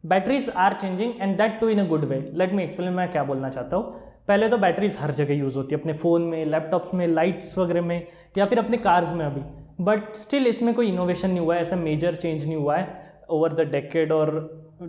Batteries are changing and that too in a good way. Let me explain मैं क्या बोलना चाहता हूँ। पहले तो बैटरीज हर जगह यूज़ होती है, अपने फ़ोन में, लैपटॉप्स में, लाइट्स वगैरह में, या फिर अपने कार्स में अभी। बट स्टिल इसमें कोई इनोवेशन नहीं हुआ है, ऐसा मेजर चेंज नहीं हुआ है ओवर द डेकेड और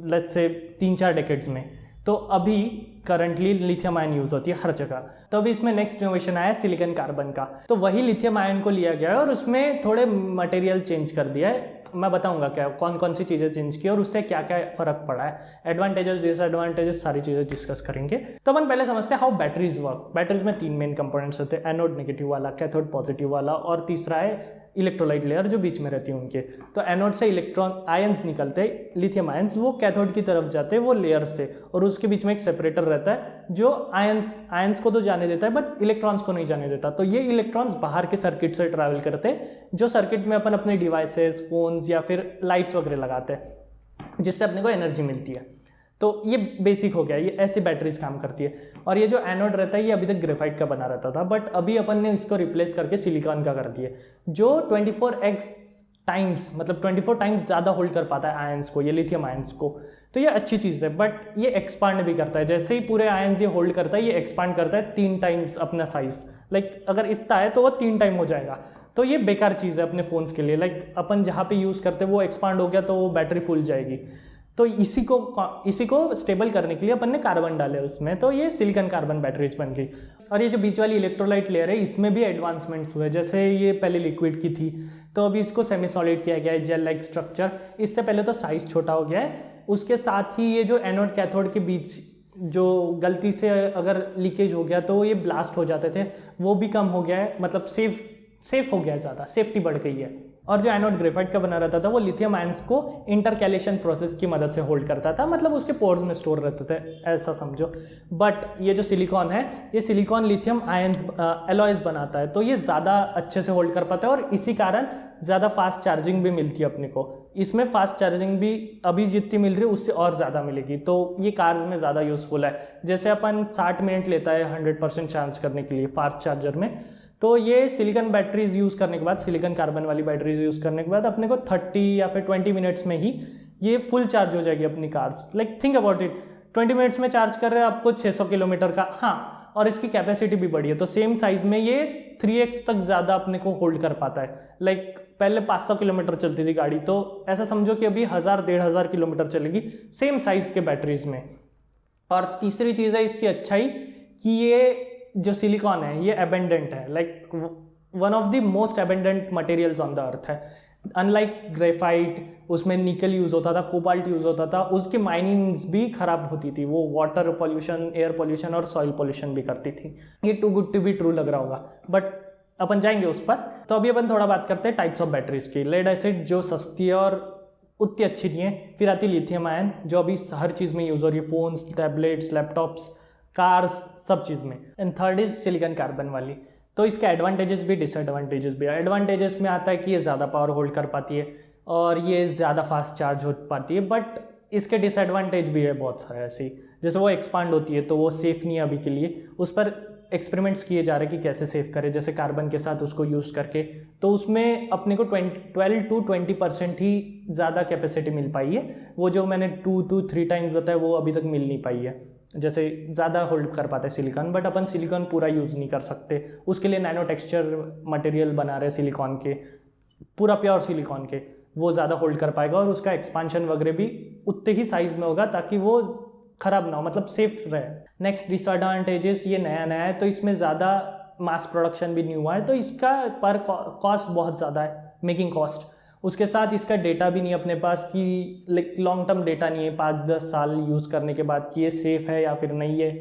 लेट्स से 3-4 डेकेड्स में। तो अभी करंटली लिथियम आयन यूज़ होती है हर जगह। तो अभी इसमें नेक्स्ट इनोवेशन आया सिलिकॉन कार्बन का। तो वही लिथियम आयन को लिया गया है और उसमें थोड़े मटेरियल चेंज कर दिया है। मैं बताऊंगा क्या कौन कौन सी चीज़ें चेंज की और उससे क्या क्या फ़र्क पड़ा है, एडवांटेजेस डिसएडवांटेजेस सारी चीज़ें डिस्कस करेंगे। तो अपन पहले समझते हैं हाउ बैटरीज वर्क। बैटरीज में 3 मेन कंपोनेंट्स होते हैं, एनोड नेगेटिव वाला, कैथोड पॉजिटिव वाला, और तीसरा है इलेक्ट्रोलाइट लेयर जो बीच में रहती है उनके। तो एनोड से इलेक्ट्रॉन आयंस निकलते हैं, लिथियम आयंस, वो कैथोड की तरफ जाते हैं वो लेयर से, और उसके बीच में एक सेपरेटर रहता है जो आयंस को तो जाने देता है बट इलेक्ट्रॉन्स को नहीं जाने देता। तो ये इलेक्ट्रॉन्स बाहर के सर्किट से ट्रैवल करते हैं, जो सर्किट में अपन अपने डिवाइसेस, फोन्स या फिर लाइट्स वगैरह लगाते हैं, जिससे अपने को एनर्जी मिलती है। तो ये बेसिक हो गया, ये ऐसी बैटरीज काम करती है। और ये जो एनोड रहता है ये अभी तक ग्रेफाइट का बना रहता था, बट अभी अपन ने इसको रिप्लेस करके सिलिकॉन का कर दिया, जो 24x टाइम्स, मतलब 24 टाइम्स ज़्यादा होल्ड कर पाता है आयंस को, ये लिथियम आयंस को। तो ये अच्छी चीज़ है, बट ये एक्सपांड भी करता है। जैसे ही पूरे आयंस ये होल्ड करता है, ये एक्सपांड करता है 3 टाइम्स अपना साइज। लाइक अगर इतना है तो वो 3 टाइम हो जाएगा। तो ये बेकार चीज़ है अपने फ़ोन्स के लिए। लाइक अपन जहाँ पे यूज़ करते हैं वो एक्सपांड हो गया तो वो बैटरी फूल जाएगी। तो इसी को स्टेबल करने के लिए अपन ने कार्बन डाले उसमें, तो ये सिलिकॉन कार्बन बैटरीज बन गई। और ये जो बीच वाली इलेक्ट्रोलाइट लेयर है इसमें भी एडवांसमेंट्स हुए। जैसे ये पहले लिक्विड की थी, तो अभी इसको सेमी सॉलिड किया गया है, जेल लाइक स्ट्रक्चर। इससे पहले तो साइज छोटा हो गया है। उसके साथ ही ये जो एनोड कैथोड के बीच जो गलती से अगर लीकेज हो गया तो ये ब्लास्ट हो जाते थे, वो भी कम हो गया है। मतलब सेफ हो गया है, ज़्यादा सेफ्टी बढ़ गई है। और जो एनोड ग्रेफाइट का बना रहता था वो लिथियम आयंस को इंटरकैलेशन प्रोसेस की मदद से होल्ड करता था, मतलब उसके पोर्स में स्टोर रहते थे, ऐसा समझो। बट ये जो सिलिकॉन है, ये सिलिकॉन लिथियम आयंस एलॉयज बनाता है, तो ये ज़्यादा अच्छे से होल्ड कर पाता है और इसी कारण ज़्यादा फास्ट चार्जिंग भी मिलती है अपने को। इसमें फास्ट चार्जिंग भी अभी जितनी मिल रही है उससे और ज़्यादा मिलेगी, तो ये कार्स में ज़्यादा यूज़फुल है। जैसे अपन 60 मिनट लेता है 100% चार्ज करने के लिए फास्ट चार्जर में, तो ये सिलिकॉन बैटरीज यूज़ करने के बाद, सिलिकॉन कार्बन वाली बैटरीज यूज़ करने के बाद अपने को 30 या फिर 20 मिनट्स में ही ये फुल चार्ज हो जाएगी अपनी cars. Like think about it, 20 minutes में चार्ज कर रहे हैं आपको 600 किलोमीटर का। हाँ, और इसकी कैपेसिटी भी बढ़ी है, तो सेम साइज में ये 3x तक ज़्यादा अपने को होल्ड कर पाता है। लाइक पहले 500 किलोमीटर चलती थी गाड़ी, तो ऐसा समझो कि अभी 1000-1500 किलोमीटर चलेगी सेम साइज़ के बैटरीज में। और तीसरी चीज़ है इसकी अच्छाई कि ये जो सिलिकॉन है ये एबेंडेंट है, like one of the most abundant materials on the earth है। अनलाइक ग्रेफाइट, उसमें निकल यूज़ होता था, कोबाल्ट यूज़ होता था, उसकी माइनिंग्स भी खराब होती थी, वो वाटर पोल्यूशन, एयर पोल्यूशन और सॉइल पोल्यूशन भी करती थी। ये too good to be true लग रहा होगा, बट अपन जाएंगे उस पर। तो अभी अपन थोड़ा बात करते हैं टाइप्स ऑफ बैटरीज की। लेड एसिड जो सस्ती है और उतनी अच्छी नहीं है, फिर आती लिथियम आयन जो अभी हर चीज़ में यूज़ हो रही है, फोन्स, टैबलेट्स, लैपटॉप्स, कार्स, सब चीज़ में। And third is silicon carbon वाली। तो इसके एडवांटेजेस भी डिसएडवांटेजेस भी है। एडवांटेजेस में आता है कि ये ज़्यादा पावर होल्ड कर पाती है और ये ज़्यादा फास्ट चार्ज हो पाती है, बट इसके डिसएडवांटेज भी है बहुत सारे ऐसे। जैसे वो एक्सपांड होती है तो वो सेफ़ नहीं है अभी के लिए, उस पर एक्सपेरिमेंट्स किए जा रहे हैं कि कैसे सेव करें, जैसे कार्बन के साथ उसको यूज़ करके। तो उसमें अपने को 12 to 20% ही ज़्यादा कैपेसिटी मिल पाई है। वो जो मैंने 2 to 3 टाइम्स बताया वो अभी तक मिल नहीं पाई है। जैसे ज़्यादा होल्ड कर पाता है सिलिकॉन, बट अपन सिलिकॉन पूरा यूज़ नहीं कर सकते, उसके लिए नैनो टेक्सचर मटेरियल बना रहे सिलिकॉन के, पूरा प्योर सिलिकॉन के, वो ज़्यादा होल्ड कर पाएगा और उसका एक्सपांशन वगैरह भी उतने ही साइज़ में होगा ताकि वो ख़राब ना हो, मतलब सेफ रहे। नेक्स्ट डिसएडवांटेजेस, ये नया है तो इसमें ज़्यादा मास प्रोडक्शन भी नहीं हुआ है, तो इसका पर कॉस्ट बहुत ज़्यादा है, मेकिंग कॉस्ट। उसके साथ इसका डेटा भी नहीं अपने पास कि लाइक लॉन्ग टर्म डेटा नहीं है 5-10 साल यूज़ करने के बाद कि ये सेफ़ है या फिर नहीं है,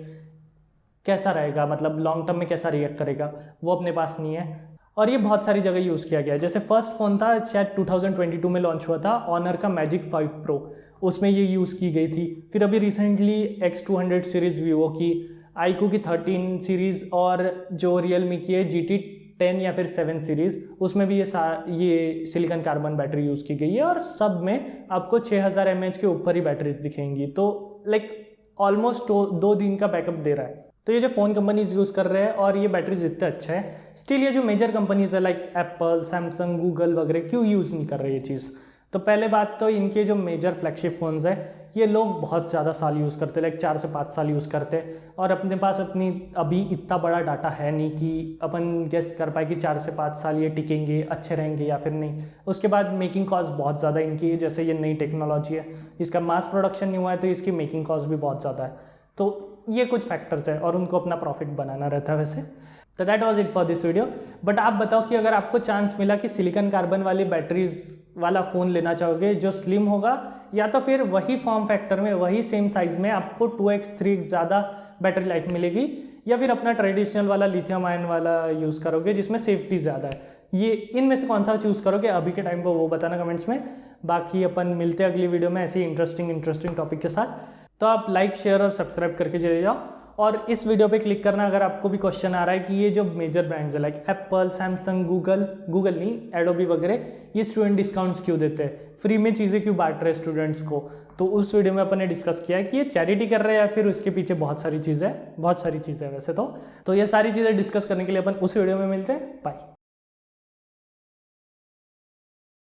कैसा रहेगा, मतलब लॉन्ग टर्म में कैसा रिएक्ट करेगा, वो अपने पास नहीं है। और ये बहुत सारी जगह यूज़ किया गया है। जैसे फर्स्ट फ़ोन था शायद 2022 में लॉन्च हुआ था, ऑनर का मैजिक 5 Pro, उसमें ये यूज़ की गई थी। फिर अभी रिसेंटली X200 सीरीज़ वीवो की, iQOO की 13 सीरीज़ और जो रियलमी की है GT 10 या फिर 7 सीरीज़, उसमें भी ये सिलिकॉन कार्बन बैटरी यूज़ की गई है और सब में आपको 6000 mAh के ऊपर ही बैटरीज दिखेंगी। तो लाइक ऑलमोस्ट 2 दिन का बैकअप दे रहा है। तो ये जो फ़ोन कंपनीज यूज़ कर रहे हैं और ये बैटरीज इतने अच्छा है, स्टिल ये जो मेजर कंपनीज है लाइक एप्पल, सैमसंग, गूगल वगैरह क्यों यूज़ नहीं कर रहे ये चीज़। तो पहले बात तो इनके जो मेजर फ्लैगशिप फ़ोन्स है ये लोग बहुत ज़्यादा साल यूज़ करते, लाइक 4 से 5 साल यूज़ करते, और अपने पास अपनी अभी इतना बड़ा डाटा है नहीं कि अपन गेस कर पाए कि 4 से 5 साल ये टिकेंगे, अच्छे रहेंगे या फिर नहीं। उसके बाद मेकिंग कॉस्ट बहुत ज़्यादा इनकी, जैसे ये नई टेक्नोलॉजी है, इसका मास प्रोडक्शन नहीं हुआ है तो इसकी मेकिंग कॉस्ट भी बहुत ज़्यादा है। तो ये कुछ फैक्टर्स है और उनको अपना प्रॉफिट बनाना रहता है वैसे। तो that was it for this video. But आप बताओ कि अगर आपको चांस मिला कि सिलिकॉन कार्बन वाली बैटरीज वाला फ़ोन लेना चाहोगे जो स्लिम होगा, या तो फिर वही फॉर्म फैक्टर में वही सेम साइज़ में आपको 2x 3x ज़्यादा बैटरी लाइफ मिलेगी, या फिर अपना ट्रेडिशनल वाला लिथियम आयन वाला यूज़ करोगे जिसमें सेफ्टी ज़्यादा है, ये इनमें से कौन सा चूज़ करोगे अभी के टाइम पर वो बताना कमेंट्स में। बाकी अपन मिलते हैं अगली वीडियो में ऐसी इंटरेस्टिंग टॉपिक के साथ। तो आप लाइक शेयर और सब्सक्राइब करके चले जाओ, और इस वीडियो पे क्लिक करना अगर आपको भी क्वेश्चन आ रहा है कि ये जो मेजर ब्रांड्स है लाइक एप्पल, सैमसंग, गूगल नहीं, एडोबी वगैरह, ये स्टूडेंट डिस्काउंट्स क्यों देते हैं, फ्री में चीज़ें क्यों बांट रहे हैं स्टूडेंट्स को। तो उस वीडियो में अपन ने डिस्कस किया है कि ये चैरिटी कर रहे हैं या फिर उसके पीछे बहुत सारी चीज़ें हैं वैसे तो ये सारी चीज़ें डिस्कस करने के लिए अपन उस वीडियो में मिलते हैं। बाय।